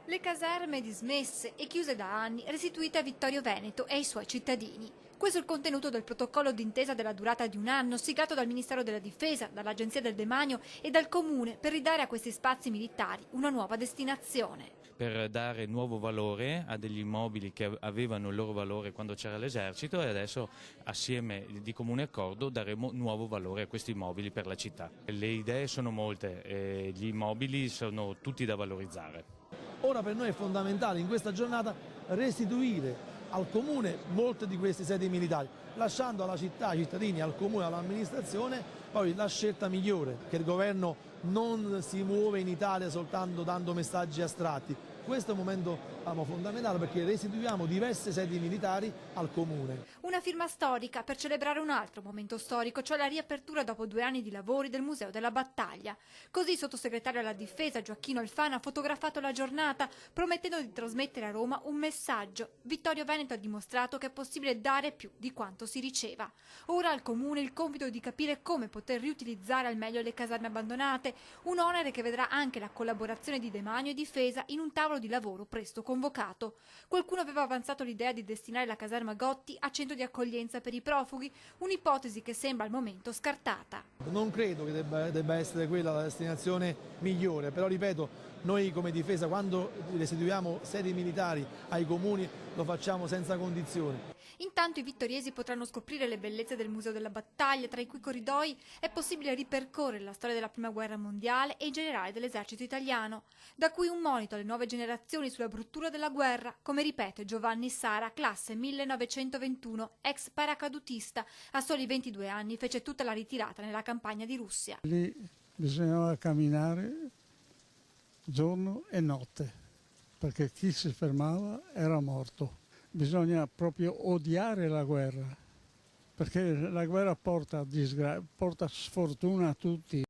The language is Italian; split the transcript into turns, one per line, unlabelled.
Le caserme dismesse e chiuse da anni, restituite a Vittorio Veneto e ai suoi cittadini. Questo è il contenuto del protocollo d'intesa della durata di un anno, siglato dal Ministero della Difesa, dall'Agenzia del Demanio e dal Comune per ridare a questi spazi militari una nuova destinazione.
Per dare nuovo valore a degli immobili che avevano il loro valore quando c'era l'esercito e adesso assieme di comune accordo daremo nuovo valore a questi immobili per la città. Le idee sono molte e gli immobili sono tutti da valorizzare.
Ora per noi è fondamentale in questa giornata restituire al Comune molte di queste sedi militari, lasciando alla città, ai cittadini, al Comune, all'amministrazione poi la scelta migliore, che il governo non si muove in Italia soltanto dando messaggi astratti. Questo è un momento fondamentale perché restituiamo diverse sedi militari al Comune.
Una firma storica per celebrare un altro momento storico, cioè la riapertura dopo 2 anni di lavori del Museo della Battaglia. Così il sottosegretario alla Difesa Gioacchino Alfano ha fotografato la giornata, promettendo di trasmettere a Roma un messaggio. Vittorio Veneto ha dimostrato che è possibile dare più di quanto si riceva. Ora al Comune il compito di capire come poter riutilizzare al meglio le caserme abbandonate, un onere che vedrà anche la collaborazione di Demanio e Difesa in un tavolo di lavoro presto convocato. Qualcuno aveva avanzato l'idea di destinare la caserma Gotti a centro di accoglienza per i profughi, un'ipotesi che sembra al momento scartata.
Non credo che debba essere quella la destinazione migliore, però ripeto, noi come Difesa quando restituiamo sedi militari ai comuni lo facciamo senza condizioni.
Intanto i vittoriesi potranno scoprire le bellezze del Museo della Battaglia, tra i cui corridoi è possibile ripercorrere la storia della Prima Guerra Mondiale e in generale dell'esercito italiano, da cui un monito alle nuove generazioni sulla bruttura della guerra, come ripete Giovanni Sara, classe 1921, ex paracadutista, a soli 22 anni fece tutta la ritirata nella campagna di Russia.
Lì bisognava camminare giorno e notte, perché chi si fermava era morto. Bisogna proprio odiare la guerra, perché la guerra porta sfortuna a tutti.